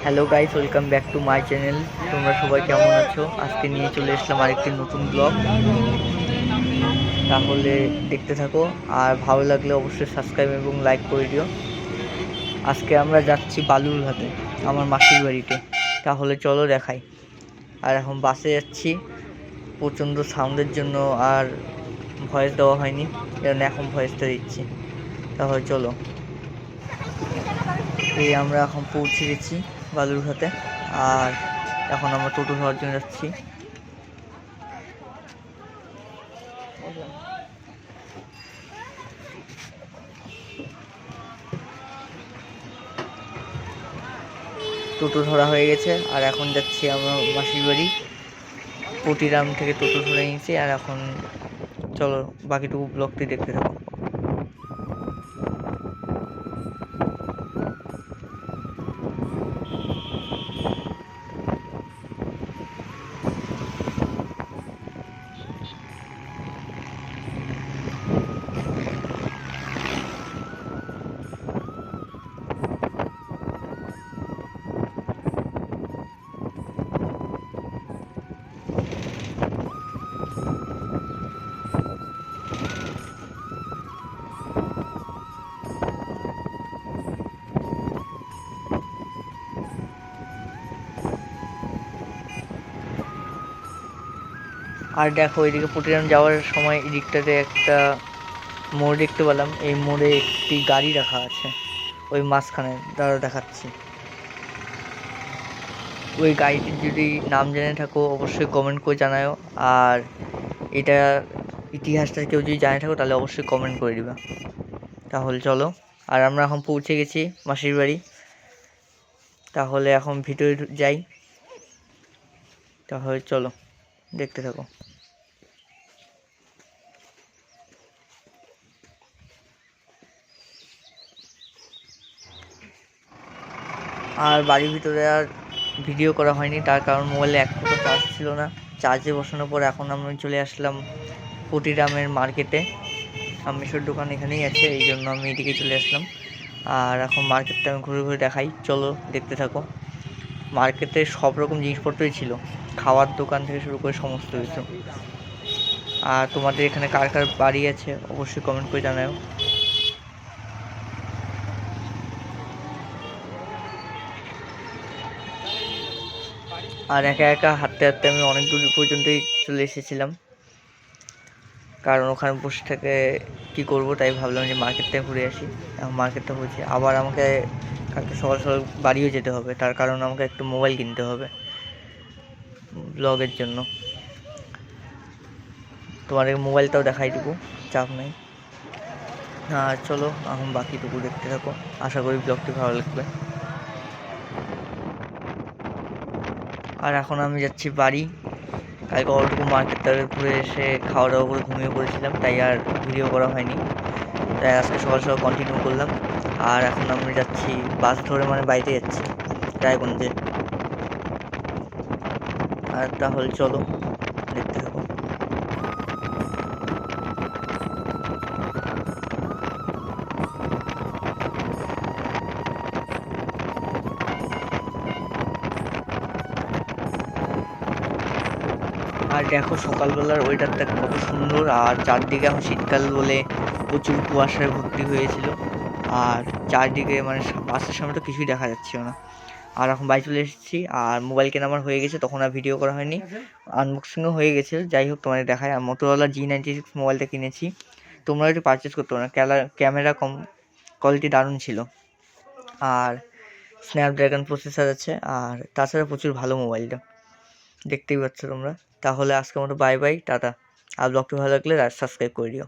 Hello guys, welcome back to my channel. তোমরা সবাই কেমন আছো? আজকে নিয়ে চলে এসলাম আরেকটি নতুন ব্লগ। তাহলে দেখতে থাকো, আর ভালো লাগলে অবশ্যই সাবস্ক্রাইব এবং লাইক করে দিও। আজকে আমরা যাচ্ছি বালুরঘাটে, আমার মাসির বাড়িতে। তাহলে চলো দেখাই। আর এখন বাসে যাচ্ছি, প্রচণ্ড সাউন্ডের জন্য আর ভয়েস দেওয়া হয়নি, কারণ এখন ভয়েসটা দিচ্ছি। তাহলে চলো। এই আমরা এখন পৌঁছে গেছি বালুরঘাটে, আর এখন আমরা টোটো ধরার জন্য যাচ্ছি। টোটো ধরা হয়ে গেছে, আর এখন যাচ্ছি আমরা মাসির বাড়ি। পটিরাম থেকে টোটো ধরে নিয়েছি, আর এখন চলো বাকিটুকু ব্লগটি দেখতে থাকো। আর দেখো, এদিকে পটিরাম যাওয়ার সময় এদিকটাতে একটা মোড় দেখতে পেলাম। এই মোড়ে একটি গাড়ি রাখা আছে, ওই মাঝখানে দাঁড়া দেখাচ্ছি। ওই গাড়িটির যদি নাম জেনে থাকো অবশ্যই কমেন্ট করে জানাও, আর এটা ইতিহাসটা কেউ যদি জানে থাকো তাহলে অবশ্যই কমেন্ট করে দিবা। তাহলে চলো, আর আমরা এখন পৌঁছে গেছি মাসির বাড়ি। তাহলে এখন ভিতরে যাই। তাহলে চলো দেখতে থাকো। আর বাড়ির ভিতরে আর ভিডিও করা হয়নি, তার কারণ মোবাইলে এক ফোঁটা চার্জ ছিল না। চার্জে বসানোর পর এখন আমি চলে আসলাম পটিরামের মার্কেটে। আমিষের দোকান এখানেই আছে, এই জন্য আমি এদিকে চলে আসলাম। আর এখন মার্কেটটা আমি ঘুরে ঘুরে দেখাই, চলো দেখতে থাকো। মার্কেটে সব রকম জিনিসপত্রই ছিল, খাওয়ার দোকান থেকে শুরু করে সমস্ত কিছু। আর তোমাদের এখানে কার কার বাড়ি আছে অবশ্যই কমেন্ট করে জানাও। আর একা একা হাঁটতে হাঁটতে আমি অনেক দূর পর্যন্তই চলে এসেছিলাম, কারণ ওখানে বসে থেকে কী করবো, তাই ভাবলাম যে মার্কেটটা ঘুরে আসি। মার্কেটটা হচ্ছে আবার আমাকে কালকে সকাল সকাল বাড়িও যেতে হবে, তার কারণ আমাকে একটু মোবাইল কিনতে হবে ব্লগের জন্য। তোমাদের মোবাইলটাও দেখাই দেবো, চাপ নেই। আর চলো এখন বাকিটুকু দেখতে থাকো, আশা করি ব্লগটি ভালো লাগবে। আর এখন আমি যাচ্ছি বাড়ি। কালকে অল্পটুকু মার্কেটটা ঘুরে এসে খাওয়া দাওয়া করে ঘুমিয়ে পড়েছিলাম, তাই আর ভিডিও করা হয়নি। তাই আজকে সকাল সকাল কন্টিনিউ করলাম। আর এখন আমি যাচ্ছি বাস ধরে, মানে বাড়িতে যাচ্ছি রায়গঞ্জে। আর তাহলে চলো দেখতে থাকো। আর দেখো সকালবেলার ওয়েদারটা কত সুন্দর, আর চারদিকে এখন শীতকাল বলে প্রচুর কুয়াশায় ভর্তি হয়েছিল। আর চারদিকে মানে বাসের সামনে তো কিছুই দেখা যাচ্ছিল না। আর এখন বাড়ি চলে এসেছি, আর মোবাইল কেনা আমার হয়ে গেছে, তখন আর ভিডিও করা হয়নি। আনবক্সিংও হয়ে গেছে, যাই হোক তোমাদের দেখায়। আর মোটোরোলা G96 মোবাইলটা কিনেছি, তোমরা একটু পারচেস করতে পারো না, ক্যামেরা কম কোয়ালিটি দারুণ ছিল। আর স্ন্যাপড্রাগন প্রসেসর আছে, আর তাছাড়া প্রচুর ভালো মোবাইলটা, দেখতেই পাচ্ছ তোমরা। তাহলে আজকের মতো বাই বাই, টাটা। আর ব্লগটি ভালো লাগলে সাবস্ক্রাইব করে দিও।